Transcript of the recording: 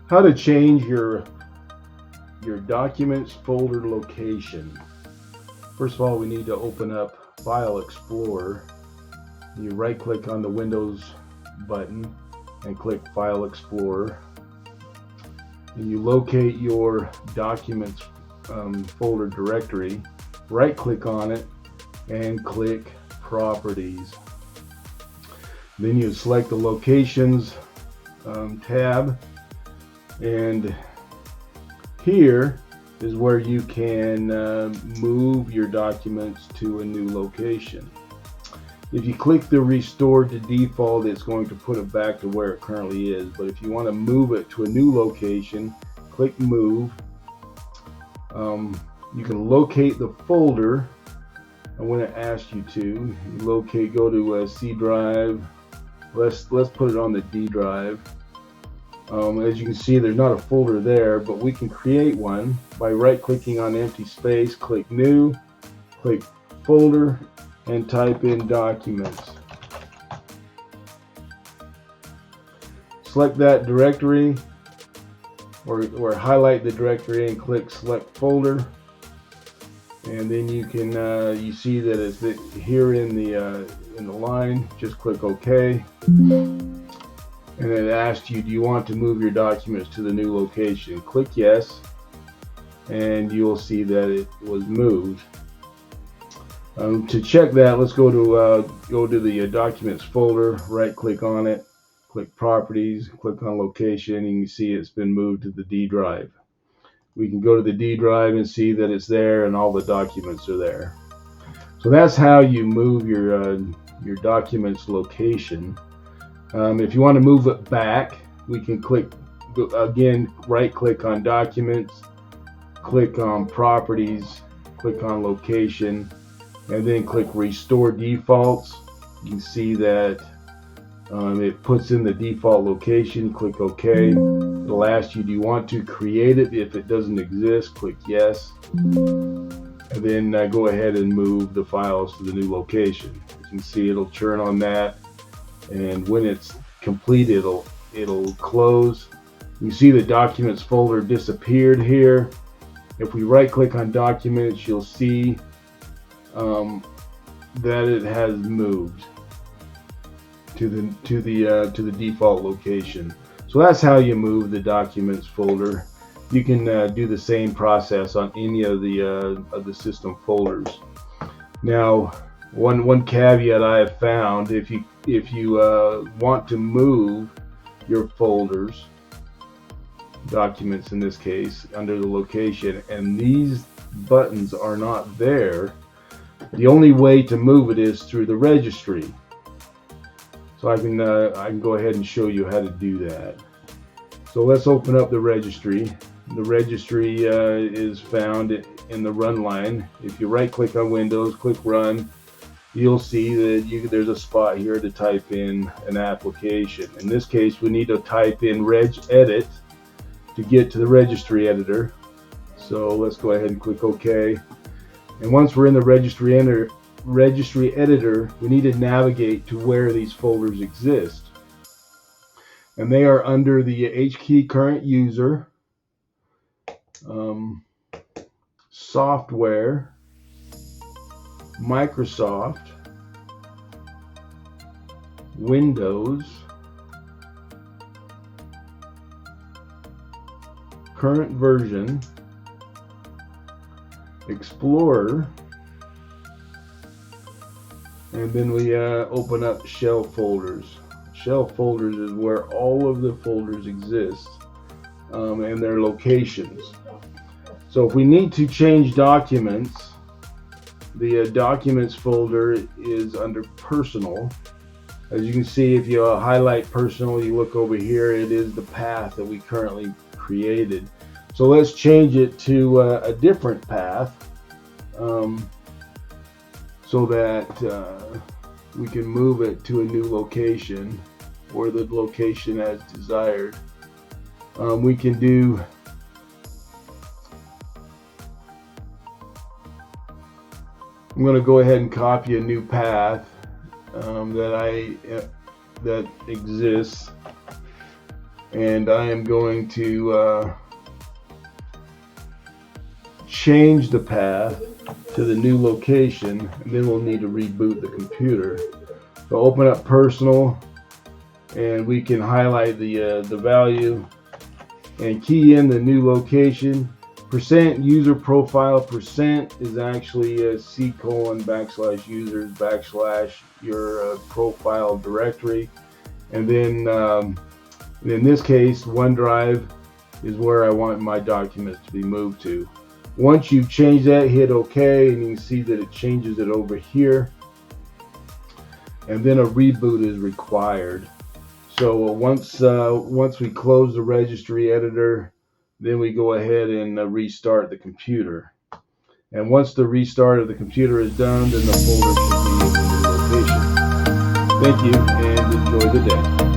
How to change your documents folder location. First of all, we need to open up File Explorer. You right click on the Windows button and click File Explorer. And you locate your documents folder directory, right click on it and click Properties. Then you select the Locations tab, and here is where you can move your documents to a new location. If you click the Restore to Default, it's going to put it back to where it currently is. But if you want to move it to a new location, click Move. You can locate the folder, and when it asks you to, you go to C drive. Let's put it on the D drive. As you can see, there's not a folder there, but we can create one by right-clicking on empty space, click New, click Folder, and type in Documents. Select that directory, or highlight the directory and click Select Folder, and then you can you see that it's here in the line. Just click OK. And it asks you, do you want to move your documents to the new location? Click Yes, and you'll see that it was moved. To check that, let's go to the Documents folder, right-click on it, click Properties, click on Location, and you can see it's been moved to the D drive. We can go to the D drive and see that it's there and all the documents are there. So that's how you move your documents location. If you want to move it back, we can right-click on Documents, click on Properties, click on Location, and then click Restore Defaults. You can see that it puts in the default location. Click OK. It'll ask you, do you want to create it? If it doesn't exist, click Yes. And then go ahead and move the files to the new location. You can see it'll churn on that. And when it's complete, it'll close. You see the Documents folder disappeared here. If we right click on Documents, you'll see that it has moved to the default location. So that's how you move the Documents folder. You can do the same process on any of the system folders. Now, one caveat I have found: if you want to move your folders, documents in this case, under the location, and these buttons are not there, the only way to move it is through the registry. So I can go ahead and show you how to do that. So let's open up the registry. The registry is found in the Run line. If you right click on Windows, click Run, you'll see that there's a spot here to type in an application. In this case, we need to type in regedit to get to the registry editor. So let's go ahead and click OK. And once we're in the registry editor, we need to navigate to where these folders exist. And they are under the HKey current user, software, Microsoft, Windows, current version, Explorer, and then we open up shell folders. Shell folders is where all of the folders exist and their locations. So if we need to change documents, the Documents folder is under Personal. As you can see, if you highlight Personal, you look over here, it is the path that we currently created. So let's change it to a different path so that we can move it to a new location, or the location as desired. We can do I'm going to go ahead and copy a new path that exists, and I am going to change the path to the new location, and then we'll need to reboot the computer. So open up personal, and we can highlight the value and key in the new location. Percent user profile percent is actually C:\users / your profile directory, and then in this case OneDrive is where I want my documents to be moved to. Once you change that, hit OK, and you can see that it changes it over here, and then a reboot is required. So once we close the registry editor, then we go ahead and restart the computer. And once the restart of the computer is done, then the folder should be in the new location. Thank you, and enjoy the day.